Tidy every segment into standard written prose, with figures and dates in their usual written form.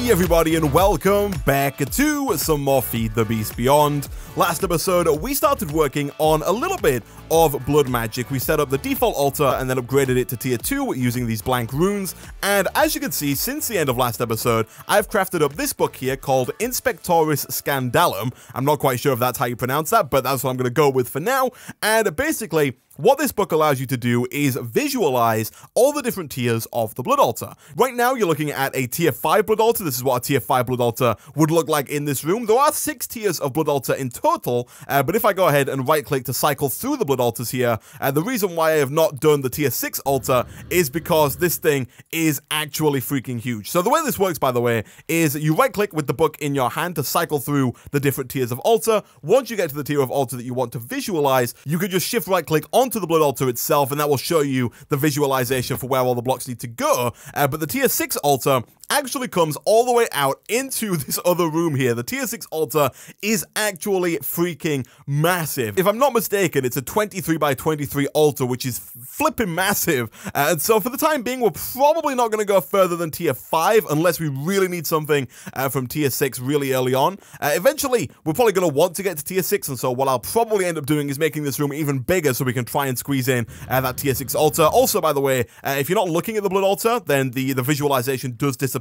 Hey everybody, and welcome back to some more Feed the Beast Beyond. Last episode, we started working on a little bit of blood magic. We set up the default altar and then upgraded it to tier 2 using these blank runes. And as you can see, since the end of last episode, I've crafted up this book here called Inspectoris Scandalum. I'm not quite sure if that's how you pronounce that, but that's what I'm going to go with for now. And basically, what this book allows you to do is visualize all the different tiers of the blood altar. Right now, you're looking at a tier 5 blood altar. This is what a tier 5 blood altar would look like in this room. There are 6 tiers of blood altar in total, but if I go ahead and right-click to cycle through the blood altars here, the reason why I have not done the tier 6 altar is because this thing is actually freaking huge. So the way this works, by the way, is you right-click with the book in your hand to cycle through the different tiers of altar. Once you get to the tier of altar that you want to visualize, you can just shift right-click onto the blood altar itself, and that will show you the visualization for where all the blocks need to go. But the tier 6 altar actually comes all the way out into this other room here. The tier 6 altar is actually freaking massive. If I'm not mistaken, it's a 23 by 23 altar, which is flipping massive. And so for the time being, we're probably not going to go further than tier 5 unless we really need something from tier 6 really early on. Eventually, we're probably going to want to get to tier 6, and so what I'll probably end up doing is making this room even bigger so we can try and squeeze in that tier 6 altar. Also, by the way, if you're not looking at the blood altar, then the visualization does disappear.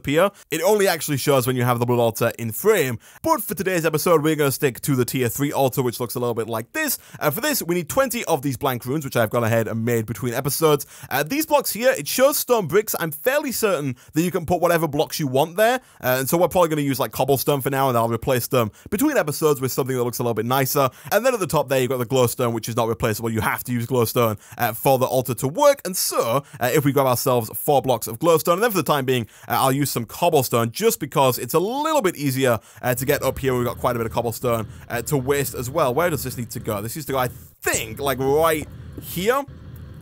It only actually shows when you have the blood altar in frame. But for today's episode, we're going to stick to the tier 3 altar, which looks a little bit like this. For this, we need 20 of these blank runes, which I've gone ahead and made between episodes. These blocks here, it shows stone bricks. I'm fairly certain that you can put whatever blocks you want there. And so we're probably going to use like cobblestone for now, and I'll replace them between episodes with something that looks a little bit nicer. And then at the top there, you've got the glowstone, which is not replaceable. You have to use glowstone for the altar to work. And so if we grab ourselves 4 blocks of glowstone, and then for the time being, I'll use some cobblestone just because it's a little bit easier to get up here. We've got quite a bit of cobblestone to waste as well. Where does this need to go? This needs to go, I think, like right here.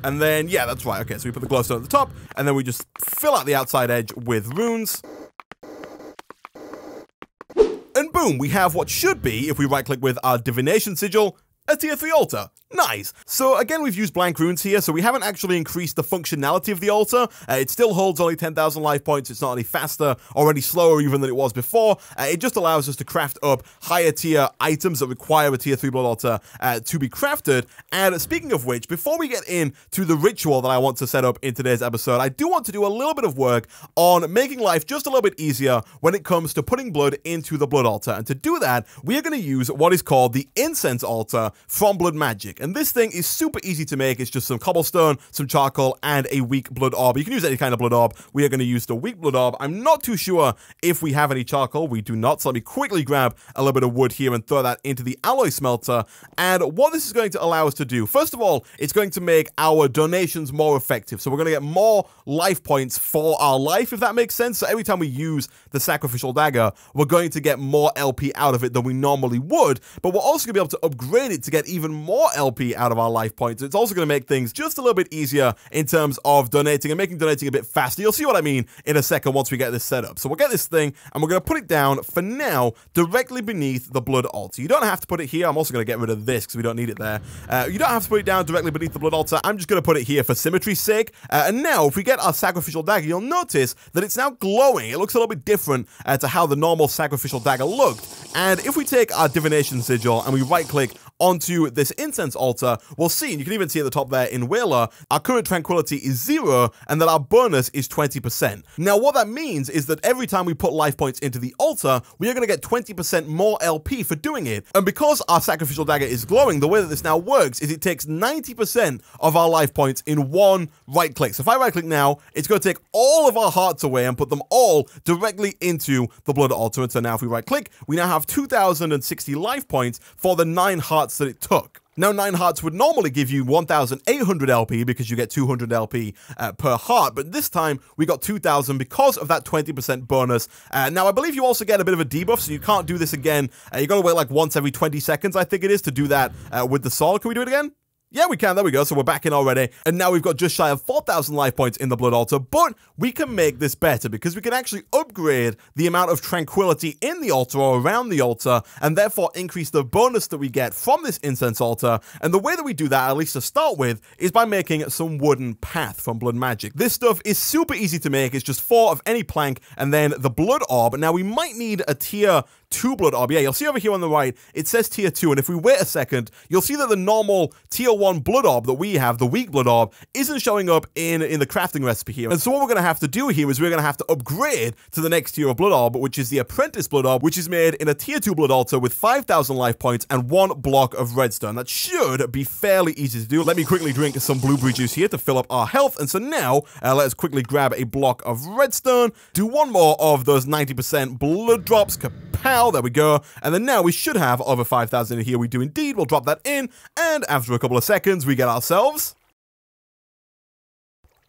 And then, yeah, that's right. Okay, so we put the glowstone at the top, and then we just fill out the outside edge with runes. And boom, we have what should be, if we right-click with our Divination Sigil, a tier 3 altar. Nice. So again, we've used blank runes here, so we haven't actually increased the functionality of the altar. It still holds only 10,000 life points. It's not any faster or any slower even than it was before. It just allows us to craft up higher tier items that require a tier 3 blood altar to be crafted. And speaking of which, before we get into the ritual that I want to set up in today's episode, I do want to do a little bit of work on making life just a little bit easier when it comes to putting blood into the blood altar. And to do that, we are going to use what is called the Incense Altar from Blood Magic. And this thing is super easy to make. It's just some cobblestone, some charcoal, and a weak blood orb. You can use any kind of blood orb. We are going to use the weak blood orb. I'm not too sure if we have any charcoal. We do not. So let me quickly grab a little bit of wood here and throw that into the alloy smelter. And what this is going to allow us to do, first of all, it's going to make our donations more effective. So we're going to get more life points for our life, if that makes sense. So every time we use the Sacrificial Dagger, we're going to get more LP out of it than we normally would. But we're also going to be able to upgrade it to get even more LP out of our life points. It's also going to make things just a little bit easier in terms of donating and making donating a bit faster. You'll see what I mean in a second once we get this set up. So we'll get this thing and we're going to put it down for now directly beneath the blood altar. You don't have to put it here. I'm also going to get rid of this because we don't need it there. You don't have to put it down directly beneath the blood altar. I'm just going to put it here for symmetry's sake. And now if we get our Sacrificial Dagger, you'll notice that it's now glowing. It looks a little bit different to how the normal Sacrificial Dagger looked. And if we take our Divination Sigil and we right click onto this Incense Altar, we'll see, and you can even see at the top there in Whaler, our current Tranquility is 0, and that our bonus is 20%. Now, what that means is that every time we put life points into the altar, we are going to get 20% more LP for doing it. And because our Sacrificial Dagger is glowing, the way that this now works is it takes 90% of our life points in one right click. So if I right click now, it's going to take all of our hearts away and put them all directly into the blood altar. And so now if we right click, we now have 2,060 life points for the 9 hearts that it took. Now, 9 hearts would normally give you 1,800 LP because you get 200 LP per heart, but this time we got 2,000 because of that 20% bonus. Now, I believe you also get a bit of a debuff, so you can't do this again. You got to wait like once every 20 seconds, I think it is, to do that with the sword. Can we do it again? Yeah, we can. There we go. So we're back in already. And now we've got just shy of 4,000 life points in the Blood Altar. But we can make this better because we can actually upgrade the amount of tranquility in the altar or around the altar and therefore increase the bonus that we get from this Incense Altar. And the way that we do that, at least to start with, is by making some wooden path from blood magic. This stuff is super easy to make. It's just 4 of any plank and then the blood orb. Now we might need a tier 2 blood orb. Yeah, you'll see over here on the right, it says tier 2, and if we wait a second, you'll see that the normal tier 1 blood orb that we have, the weak blood orb, isn't showing up in the crafting recipe here. And so what we're going to have to do here is we're going to have to upgrade to the next tier of blood orb, which is the Apprentice blood orb, which is made in a tier 2 blood altar with 5,000 life points and 1 block of redstone. That should be fairly easy to do. Let me quickly drink some blueberry juice here to fill up our health. And so now, let's quickly grab a block of redstone, do 1 more of those 90% blood drops. Kapow, there we go. And then now we should have over 5,000 in here. We do indeed. We'll drop that in. And after a couple of seconds, we get ourselves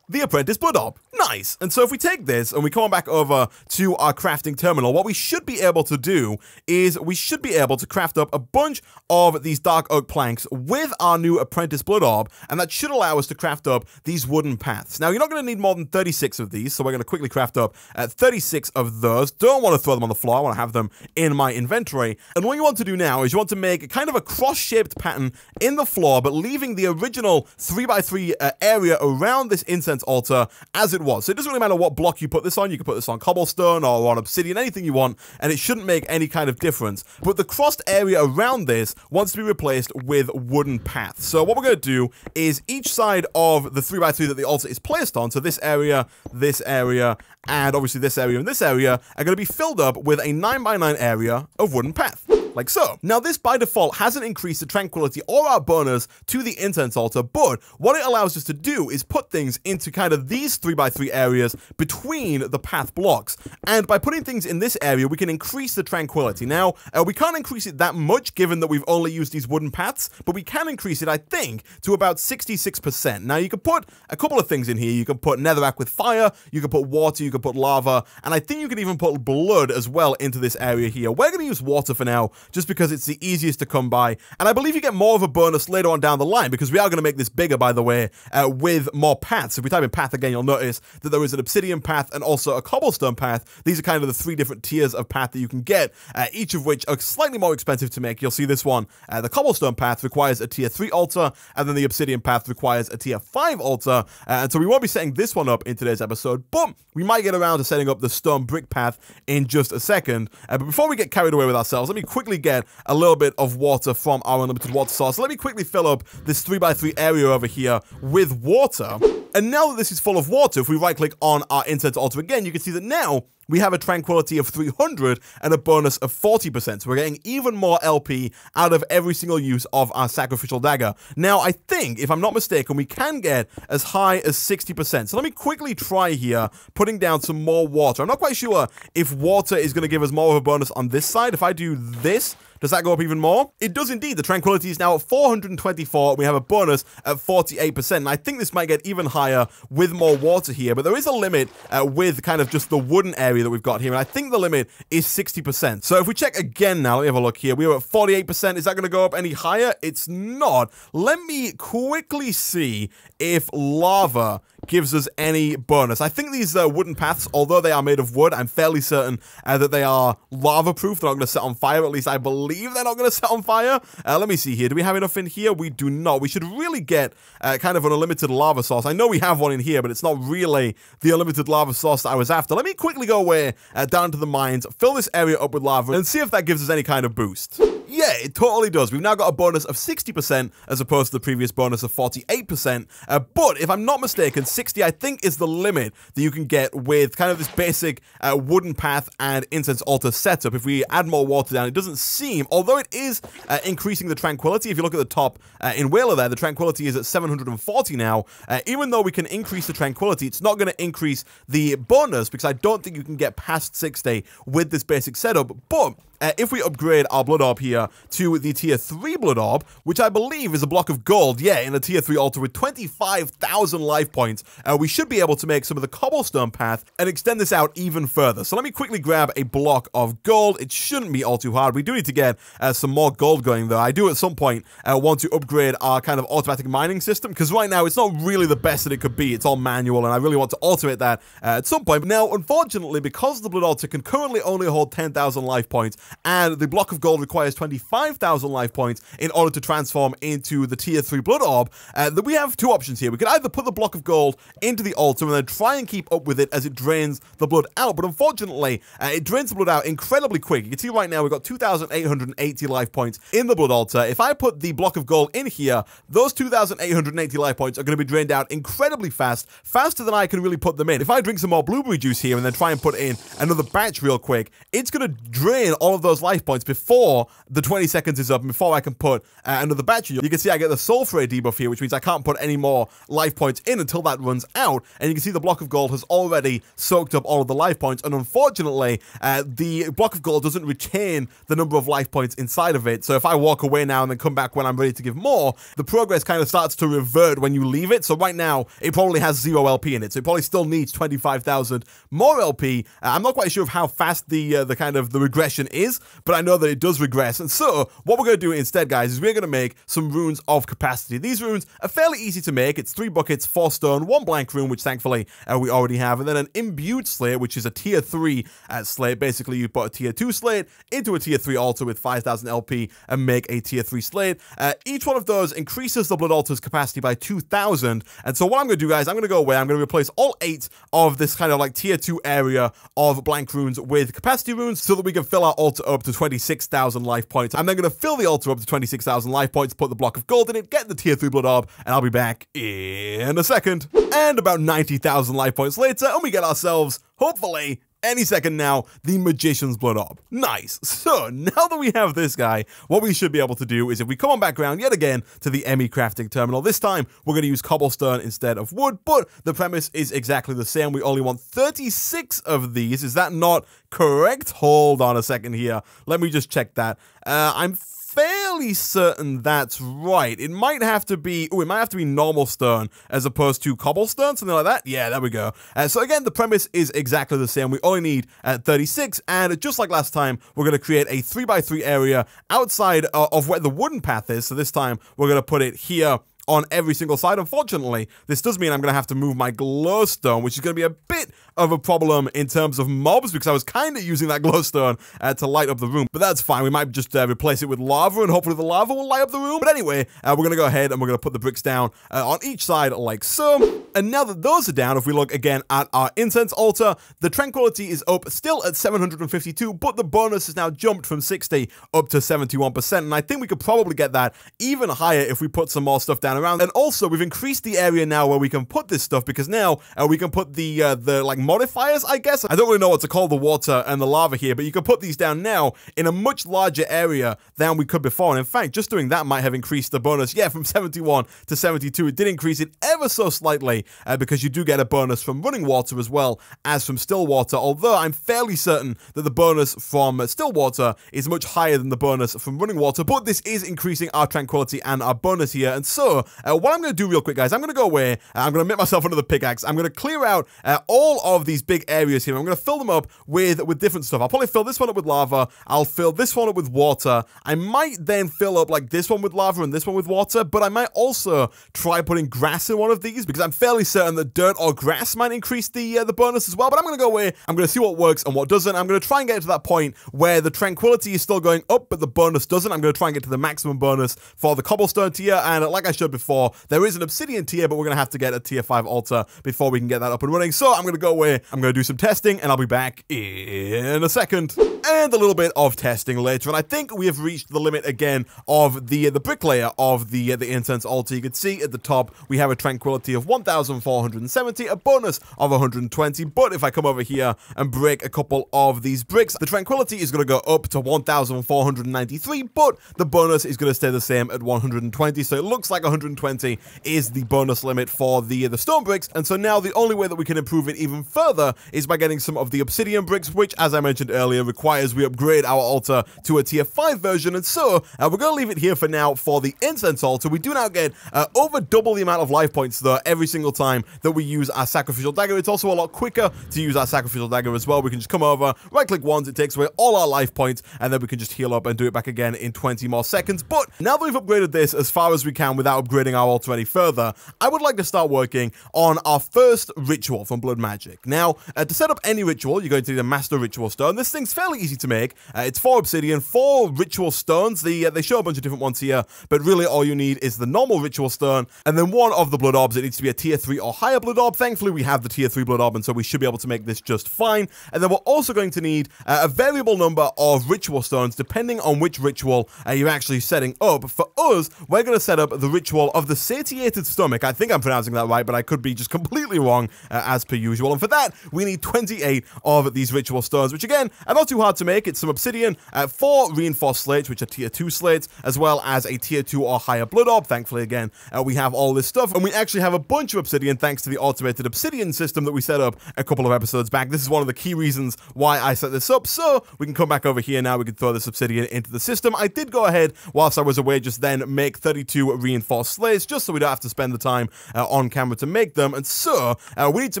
the Apprentice Blood Orb. Nice. And so if we take this and we come on back over to our crafting terminal, what we should be able to do is we should be able to craft up a bunch of these dark oak planks with our new Apprentice Blood Orb, and that should allow us to craft up these wooden paths. Now, you're not going to need more than 36 of these, so we're going to quickly craft up 36 of those. Don't want to throw them on the floor. I want to have them in my inventory. And what you want to do now is you want to make kind of a cross-shaped pattern in the floor, but leaving the original 3x3 area around this Incense Altar as it was. So it doesn't really matter what block you put this on. You can put this on Cobblestone or on Obsidian, anything you want, and it shouldn't make any kind of difference. But the crossed area around this wants to be replaced with wooden paths. So what we're going to do is each side of the 3x3 that the altar is placed on, so this area, and obviously this area and this area, are going to be filled up with a 9x9 area of wooden path. Like so. Now this by default hasn't increased the tranquility or our bonus to the Incense Altar, but what it allows us to do is put things into kind of these 3x3 areas between the path blocks. And by putting things in this area, we can increase the tranquility. Now, we can't increase it that much given that we've only used these wooden paths, but we can increase it, I think, to about 66%. Now you can put a couple of things in here. You can put netherrack with fire, you can put water, you can put lava, and I think you can even put blood as well into this area here. We're going to use water for now, just because it's the easiest to come by. And I believe you get more of a bonus later on down the line, because we are going to make this bigger, by the way, with more paths. If we type in path again, you'll notice that there is an obsidian path and also a cobblestone path. These are kind of the 3 different tiers of path that you can get, each of which are slightly more expensive to make. You'll see this one. The cobblestone path requires a tier 3 altar, and then the obsidian path requires a tier 5 altar. And so we won't be setting this one up in today's episode, but we might get around to setting up the stone brick path in just a second. But before we get carried away with ourselves, let me quickly get a little bit of water from our unlimited water source. So let me quickly fill up this 3x3 area over here with water. And now that this is full of water, if we right click on our Incense Altar again, you can see that now we have a tranquility of 300 and a bonus of 40%. So we're getting even more LP out of every single use of our Sacrificial Dagger. Now, I think, if I'm not mistaken, we can get as high as 60%. So let me quickly try here, putting down some more water. I'm not quite sure if water is going to give us more of a bonus on this side. If I do this, does that go up even more? It does indeed. The tranquility is now at 424. We have a bonus at 48%. And I think this might get even higher with more water here. But there is a limit with kind of just the wooden area that we've got here. And I think the limit is 60%. So if we check again now, let me have a look here. We are at 48%. Is that going to go up any higher? It's not. Let me quickly see if lava gives us any bonus. I think these wooden paths, although they are made of wood, I'm fairly certain that they are lava proof. They're not going to set on fire. At least I believe they're not going to set on fire. Let me see here. Do we have enough in here? We do not. We should really get kind of an unlimited lava source. I know we have one in here, but it's not really the unlimited lava source that I was after. Let me quickly go away down to the mines, fill this area up with lava, and see if that gives us any kind of boost. Yeah, it totally does. We've now got a bonus of 60% as opposed to the previous bonus of 48%. But if I'm not mistaken, 60 I think is the limit that you can get with kind of this basic wooden path and Incense Altar setup. If we add more water down, it doesn't seem, although it is increasing the tranquility. If you look at the top in Whaler there, the tranquility is at 740 now. Even though we can increase the tranquility, it's not going to increase the bonus because I don't think you can get past 60 with this basic setup. But if we upgrade our blood orb here to the tier 3 blood orb, which I believe is a block of gold, yeah, in a tier 3 altar with 25,000 life points, we should be able to make some of the cobblestone path and extend this out even further. So let me quickly grab a block of gold. It shouldn't be all too hard. We do need to get some more gold going, though. I do at some point want to upgrade our kind of automatic mining system, because right now it's not really the best that it could be. It's all manual, and I really want to automate that at some point. But now, unfortunately, because the blood altar can currently only hold 10,000 life points, and the block of gold requires 25,000 life points in order to transform into the tier 3 blood orb, that we have two options here. We could either put the block of gold into the altar and then try and keep up with it as it drains the blood out, but unfortunately, it drains the blood out incredibly quick. You can see right now we've got 2,880 life points in the blood altar. If I put the block of gold in here, those 2,880 life points are going to be drained out incredibly fast, faster than I can really put them in. If I drink some more blueberry juice here and then try and put in another batch real quick, it's going to drain all of those life points before the 20 seconds is up and before I can put another batch in. You can see I get the sulfurate debuff here, which means I can't put any more life points in until that runs out, and you can see the block of gold has already soaked up all of the life points, and unfortunately, the block of gold doesn't retain the number of life points inside of it, so if I walk away now and then come back when I'm ready to give more, the progress kind of starts to revert when you leave it. So right now, it probably has 0 LP in it, so it probably still needs 25,000 more LP. I'm not quite sure of how fast the kind of the regression is, but I know that it does regress, and so what we're going to do instead, guys, is we're going to make some runes of capacity. These runes are fairly easy to make. It's 3 buckets, 4 stone, 1 blank rune, which thankfully we already have, and then an imbued slate, which is a tier 3 slate. Basically, you put a tier 2 slate into a tier 3 altar with 5,000 LP and make a tier 3 slate. Each one of those increases the blood altar's capacity by 2,000, and so what I'm going to do, guys, I'm going to go away. I'm going to replace all 8 of this kind of like tier 2 area of blank runes with capacity runes so that we can fill our altar up to 26,000 life points. I'm then going to fill the altar up to 26,000 life points, put the block of gold in it, get the tier 3 blood orb, and I'll be back in a second. And about 90,000 life points later, and we get ourselves, hopefully, any second now, the Magician's Blood Orb. Nice. So, now that we have this guy, what we should be able to do is if we come on back around yet again to the ME crafting terminal, this time we're going to use cobblestone instead of wood, but the premise is exactly the same. We only want 36 of these. Is that not correct? Hold on a second here. Let me just check that. I'm fairly certain that's right. It might have to be, it might have to be normal stone as opposed to cobblestone, something like that. Yeah, there we go. So again, the premise is exactly the same. We only need 36, and just like last time, we're going to create a 3x3 area outside of where the wooden path is. So this time, we're going to put it here on every single side. Unfortunately, this does mean I'm going to have to move my glowstone, which is going to be a bit of a problem in terms of mobs, because I was kind of using that glowstone to light up the room, but that's fine. We might just replace it with lava, and hopefully the lava will light up the room. But anyway, we're going to go ahead and we're going to put the bricks down on each side like so. And now that those are down, if we look again at our Incense Altar, the Tranquility is up still at 752, but the bonus has now jumped from 60 up to 71%, and I think we could probably get that even higher if we put some more stuff down around. And also, we've increased the area now where we can put this stuff, because now we can put the like modifiers, I guess. I don't really know what to call the water and the lava here, but you can put these down now in a much larger area than we could before. And in fact, just doing that might have increased the bonus, yeah, from 71 to 72. It did increase it ever so slightly, because you do get a bonus from running water as well as from still water, although I'm fairly certain that the bonus from still water is much higher than the bonus from running water. But this is increasing our tranquility and our bonus here, and so what I'm going to do real quick, guys, I'm going to go away, I'm going to make myself another pickaxe, I'm going to clear out all of these big areas here. I'm going to fill them up with different stuff. I'll probably fill this one up with lava, I'll fill this one up with water, I might then fill up like this one with lava and this one with water, but I might also try putting grass in one of these, because I'm fairly certain that dirt or grass might increase the bonus as well. But I'm going to go away, I'm going to see what works and what doesn't. I'm going to try and get to that point where the tranquility is still going up, but the bonus doesn't. I'm going to try and get to the maximum bonus for the cobblestone tier, and like I showed before, there is an obsidian tier, but we're going to have to get a tier 5 altar before we can get that up and running. So I'm going to go away, I'm going to do some testing, and I'll be back in a second. And a little bit of testing later, and I think we have reached the limit again of the brick layer of the Incense Altar. You can see at the top we have a tranquility of 1,470, a bonus of 120, but if I come over here and break a couple of these bricks, the tranquility is going to go up to 1,493, but the bonus is going to stay the same at 120, so it looks like 120 is the bonus limit for the stone bricks, and so now the only way that we can improve it even further is by getting some of the obsidian bricks, which, as I mentioned earlier, requires we upgrade our altar to a tier 5 version. And so we're going to leave it here for now for the Incense Altar. We do now get over double the amount of life points, though, every single time that we use our Sacrificial Dagger. It's also a lot quicker to use our Sacrificial Dagger as well. We can just come over, right-click once, it takes away all our life points, and then we can just heal up and do it back again in 20 more seconds. But now that we've upgraded this as far as we can without upgrading our altar any further, I would like to start working on our first ritual from Blood Magic. Now, to set up any ritual, you're going to need a Master Ritual Stone. This thing's fairly easy to make. It's 4 obsidian, 4 ritual stones. They show a bunch of different ones here, but really all you need is the normal ritual stone, and then one of the blood orbs. It needs to be a tier 3 or higher blood orb. Thankfully, we have the tier 3 blood orb, and so we should be able to make this just fine. And then we're also going to need a variable number of ritual stones, depending on which ritual you're actually setting up. For us, we're going to set up the ritual of the Satiated Stomach. I think I'm pronouncing that right, but I could be just completely wrong, as per usual. And for that, we need 28 of these ritual stones, which again are not too hard to make. It's some obsidian, 4 reinforced slates, which are tier 2 slates, as well as a tier 2 or higher blood orb. Thankfully, again, we have all this stuff, and we actually have a bunch of obsidian thanks to the automated obsidian system that we set up a couple of episodes back. This is one of the key reasons why I set this up, so we can come back over here now. We can throw this obsidian into the system. I did go ahead, whilst I was away, just then make 32 reinforced slates, just so we don't have to spend the time on camera to make them. And so we need to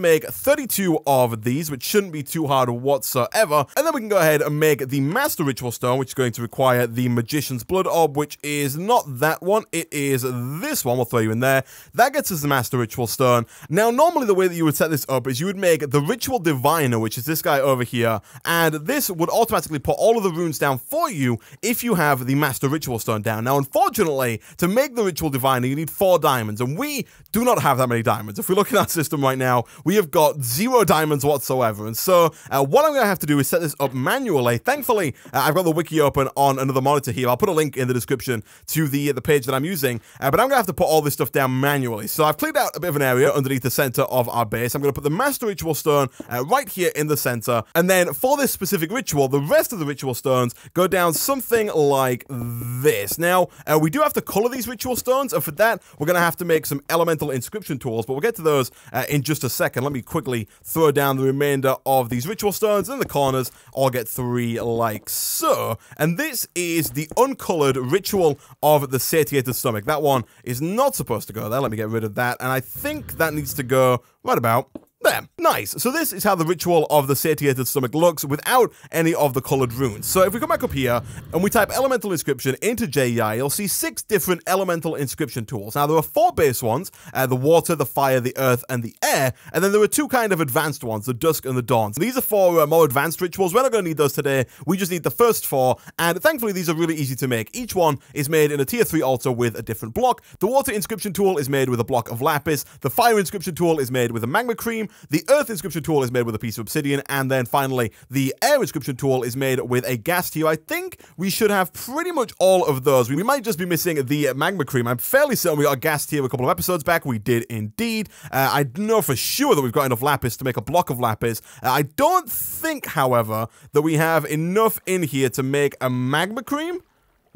make 32 of these, which shouldn't be too hard whatsoever. And then we can go ahead and make the Master Ritual Stone, which is going to require the Magician's Blood Orb, which is not that one, it is this one. We'll throw you in there. That gets us the Master Ritual Stone. Now, normally the way that you would set this up is you would make the Ritual Diviner, which is this guy over here, and this would automatically put all of the runes down for you if you have the Master Ritual Stone down. Now, unfortunately, to make the Ritual Diviner, you need 4 diamonds, and we do not have that many diamonds. If we look at our system right now, we have got 0 diamonds whatsoever, and so what I'm going to have to do is set this up manually. Thankfully, I've got the wiki open on another monitor here. I'll put a link in the description to the page that I'm using, but I'm going to have to put all this stuff down manually. So I've cleared out a bit of an area underneath the center of our base. I'm going to put the Master Ritual Stone right here in the center, and then for this specific ritual, the rest of the ritual stones go down something like this. Now, we do have to color these ritual stones, and for that, we're going to have to make some elemental inscription tools, but we'll get to those in just a second. Let me quickly throw down the remainder of these ritual stones. In the corners, I'll get 3 like so. And this is the uncolored ritual of the Satiated Stomach. That one is not supposed to go there. Let me get rid of that. And I think that needs to go right about there. Nice. So this is how the ritual of the Satiated Stomach looks without any of the colored runes. So if we come back up here and we type elemental inscription into JEI, you'll see 6 different elemental inscription tools. Now there are 4 base ones, the water, the fire, the earth, and the air, and then there are 2 kind of advanced ones, the dusk and the dawn. So these are 4 more advanced rituals. We're not going to need those today. We just need the first 4, and thankfully these are really easy to make. Each one is made in a tier 3 altar with a different block. The water inscription tool is made with a block of lapis. The fire inscription tool is made with a magma cream. The earth inscription tool is made with a piece of obsidian, and then finally the air inscription tool is made with a gas tier. I think we should have pretty much all of those. We might just be missing the magma cream. I'm fairly certain we got a gas tier a couple of episodes back. We did indeed. I know for sure that we've got enough lapis to make a block of lapis. I don't think, however, that we have enough in here to make a magma cream.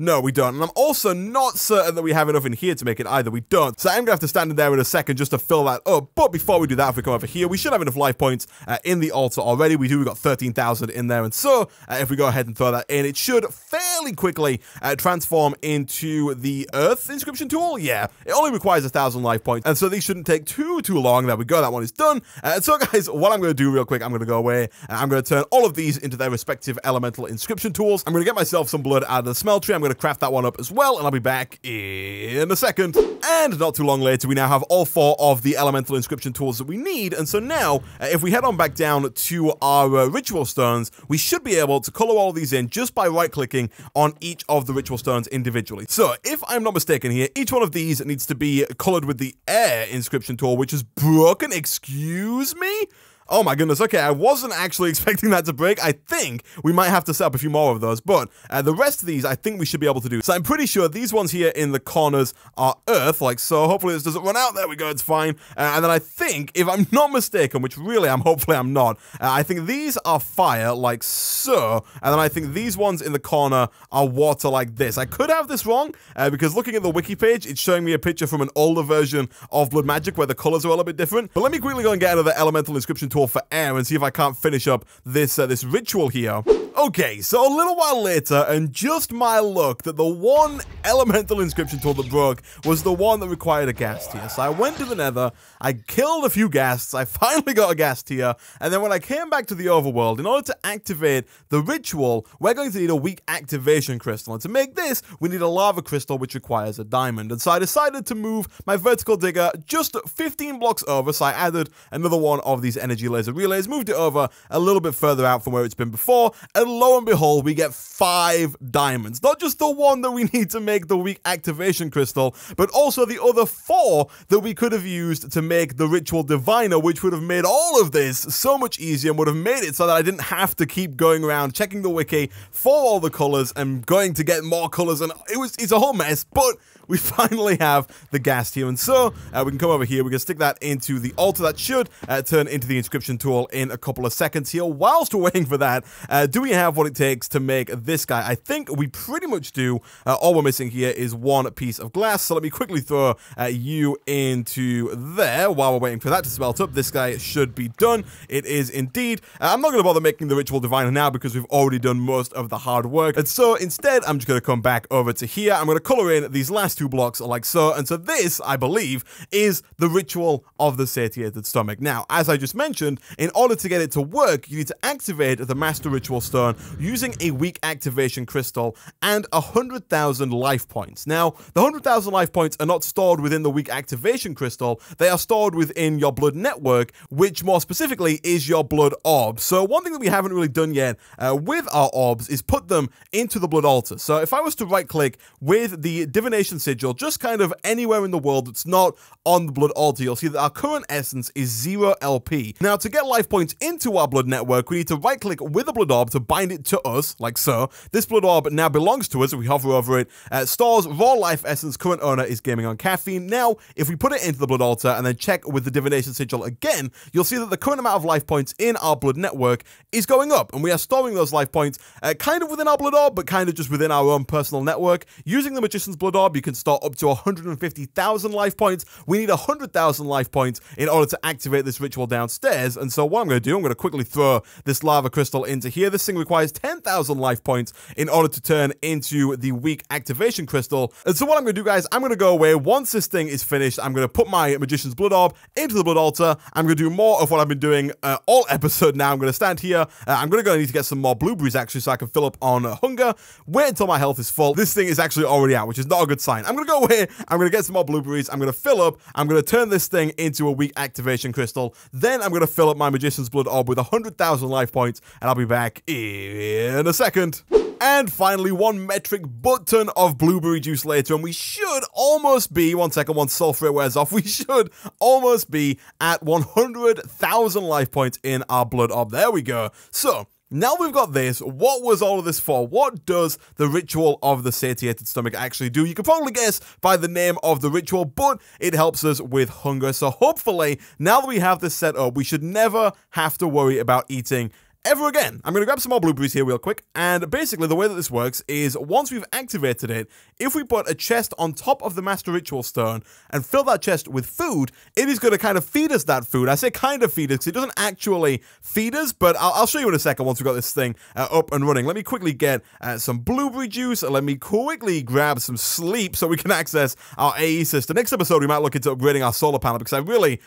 No, we don't. And I'm also not certain that we have enough in here to make it either. We don't. So I'm going to have to stand in there in a second just to fill that up. But before we do that, if we come over here, we should have enough life points in the altar already. We do. We've got 13,000 in there. And so if we go ahead and throw that in, it should fairly quickly transform into the earth inscription tool. Yeah, it only requires 1,000 life points. And so these shouldn't take too long. There we go. That one is done. And so guys, what I'm going to do real quick, I'm going to go away. I'm going to turn all of these into their respective elemental inscription tools. I'm going to get myself some blood out of the smeltery. I'm going to craft that one up as well, and I'll be back in a second. And not too long later, we now have all 4 of the elemental inscription tools that we need. And so now, if we head on back down to our ritual stones, we should be able to color all of these in just by right-clicking on each of the ritual stones individually. So if I'm not mistaken here, each one of these needs to be colored with the air inscription tool, which is broken. Excuse me? Oh my goodness, okay, I wasn't actually expecting that to break. I think we might have to set up a few more of those, but the rest of these I think we should be able to do. So I'm pretty sure these ones here in the corners are earth, like so. Hopefully this doesn't run out. There we go, it's fine. And then I think, if I'm not mistaken, which really hopefully I'm not, I think these are fire, like so. And then I think these ones in the corner are water, like this. I could have this wrong, because looking at the wiki page, it's showing me a picture from an older version of Blood Magic where the colors are all a bit different. But let me quickly go and get another elemental inscription tool ritual for air and see if I can't finish up this this ritual here. Okay, so a little while later, and just my luck that the one elemental inscription tool that broke was the one that required a ghast tear. So I went to the nether, I killed a few ghasts, I finally got a ghast tear, and then when I came back to the overworld, in order to activate the ritual, we're going to need a weak activation crystal. And to make this, we need a lava crystal, which requires a diamond. And so I decided to move my vertical digger just 15 blocks over, so I added another one of these energy laser relays, moved it over a little bit further out from where it's been before, and lo and behold, we get 5 diamonds. Not just the one that we need to make the weak activation crystal, but also the other 4 that we could have used to make the ritual diviner, which would have made all of this so much easier and would have made it so that I didn't have to keep going around checking the wiki for all the colors and going to get more colors, and it's a whole mess, but we finally have the ghast here. And so we can come over here, we can stick that into the altar. That should turn into the inscription tool in a couple of seconds here. Whilst we're waiting for that, do we have what it takes to make this guy? I think we pretty much do. All we're missing here is one piece of glass, so let me quickly throw you into there while we're waiting for that to smelt up. This guy should be done. It is indeed. I'm not going to bother making the ritual diviner now because we've already done most of the hard work, and so instead I'm just going to come back over to here. I'm going to color in these last 2 blocks like so, and so this, I believe, is the ritual of the satiated stomach. Now, as I just mentioned, in order to get it to work, you need to activate the master ritual stone using a weak activation crystal and 100,000 life points. Now, the 100,000 life points are not stored within the weak activation crystal, they are stored within your blood network, which more specifically is your blood orb. So one thing that we haven't really done yet with our orbs is put them into the blood altar. So if I was to right click with the Divination Sigil, just kind of anywhere in the world that's not on the blood altar, you'll see that our current essence is 0 LP. Now, to get life points into our blood network, we need to right click with the blood orb to bind it to us, like so. This blood orb now belongs to us. If we hover over it, stores raw life essence, current owner is GamingOnCaffeine. Now, if we put it into the blood altar and then check with the Divination Sigil again, you'll see that the current amount of life points in our blood network is going up, and we are storing those life points kind of within our blood orb, but kind of just within our own personal network. Using the Magician's blood orb, you can store up to 150,000 life points. We need 100,000 life points in order to activate this ritual downstairs, and so what I'm going to do, I'm going to quickly throw this lava crystal into here. This thing requires 10,000 life points in order to turn into the weak activation crystal, and so what I'm going to do, guys, I'm going to go away. Once this thing is finished, I'm going to put my Magician's blood orb into the blood altar. I'm going to do more of what I've been doing all episode now. I'm going to stand here. I'm going to need to get some more blueberries, actually, so I can fill up on hunger. Wait until my health is full. This thing is actually already out, which is not a good sign. I'm going to go away. I'm going to get some more blueberries. I'm going to fill up. I'm going to turn this thing into a weak activation crystal. Then I'm going to fill up my Magician's blood orb with 100,000 life points, and I'll be back in a second. And finally, 1 metric butt ton of blueberry juice later, and we should almost be, one second, once sulfurate wears off, we should almost be at 100,000 life points in our blood orb. There we go. So, now we've got this, what was all of this for? What does the ritual of the satiated stomach actually do? You can probably guess by the name of the ritual, but it helps us with hunger. So hopefully, now that we have this set up, we should never have to worry about eating ever again. I'm going to grab some more blueberries here real quick, and basically the way that this works is once we've activated it, if we put a chest on top of the Master Ritual Stone and fill that chest with food, it is going to kind of feed us that food. I say kind of feed us because it doesn't actually feed us, but I'll show you in a second once we've got this thing up and running. Let me quickly get some blueberry juice, let me quickly grab some sleep so we can access our AE system. Next episode we might look into upgrading our solar panel because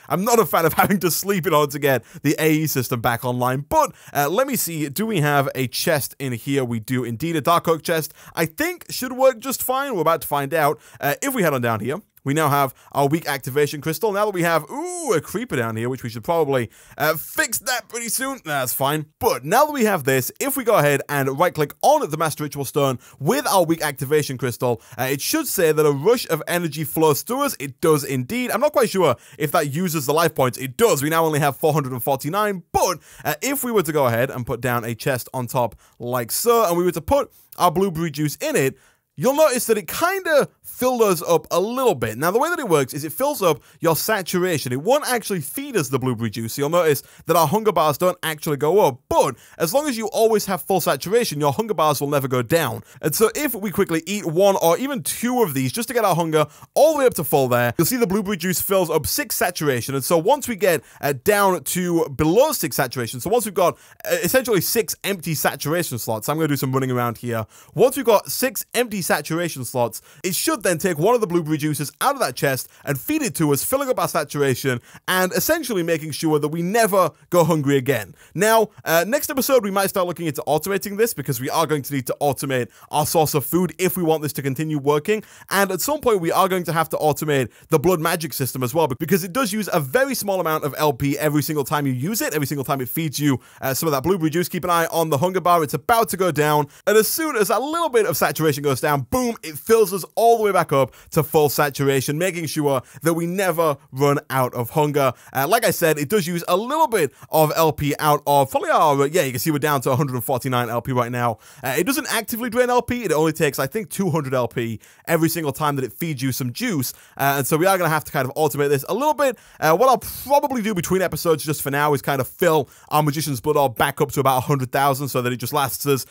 I'm not a fan of having to sleep in order to get the AE system back online, but let me see, do we have a chest in here? We do indeed. A dark oak chest, I think, should work just fine. We're about to find out. If we head on down here, we now have our weak activation crystal. Now that we have, a creeper down here, which we should probably fix that pretty soon. That's fine. But now that we have this, if we go ahead and right-click on the Master Ritual Stone with our weak activation crystal, it should say that a rush of energy flows through us. It does indeed. I'm not quite sure if that uses the life points. It does. We now only have 449. But if we were to go ahead and put down a chest on top like so, and we were to put our blueberry juice in it, you'll notice that it kind of filled us up a little bit. Now, the way that it works is it fills up your saturation. It won't actually feed us the blueberry juice, so you'll notice that our hunger bars don't actually go up, but as long as you always have full saturation, your hunger bars will never go down. And so if we quickly eat 1 or even 2 of these just to get our hunger all the way up to full there, you'll see the blueberry juice fills up 6 saturation. And so once we get down to below 6 saturation, so once we've got essentially 6 empty saturation slots, I'm going to do some running around here. Once we've got 6 empty saturation slots, it should then take one of the blueberry juices out of that chest and feed it to us, filling up our saturation and essentially making sure that we never go hungry again. Now, next episode, we might start looking into automating this because we are going to need to automate our source of food if we want this to continue working. And at some point, we are going to have to automate the blood magic system as well, because it does use a very small amount of LP every single time you use it, every single time it feeds you some of that blueberry juice. Keep an eye on the hunger bar. It's about to go down. And as soon as a little bit of saturation goes down, boom, it fills us all the way back up to full saturation, making sure that we never run out of hunger. Like I said, it does use a little bit of LP out of probably our, yeah, you can see we're down to 149 LP right now. It doesn't actively drain LP. It only takes, I think, 200 LP every single time that it feeds you some juice. And so we are going to have to kind of automate this a little bit. What I'll probably do between episodes just for now is kind of fill our Magician's Blood Orb back up to about 100,000 so that it just lasts us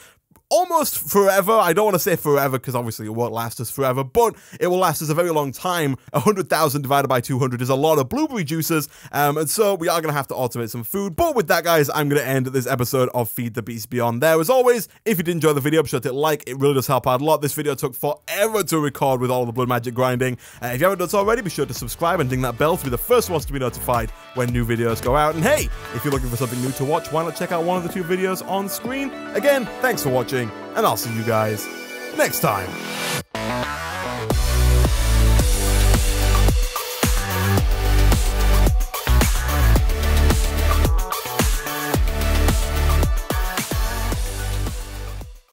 almost forever. I don't want to say forever because obviously it won't last us forever, but it will last us a very long time. 100,000 divided by 200 is a lot of blueberry juices, and so we are going to have to automate some food. But with that, guys, I'm going to end this episode of Feed the Beast Beyond there. As always, if you did enjoy the video, be sure to hit like. It really does help out a lot. This video took forever to record with all the blood magic grinding. If you haven't done so already, be sure to subscribe and ding that bell to be the first ones to be notified when new videos go out. And hey, if you're looking for something new to watch, why not check out one of the 2 videos on screen? Again, thanks for watching, and I'll see you guys next time.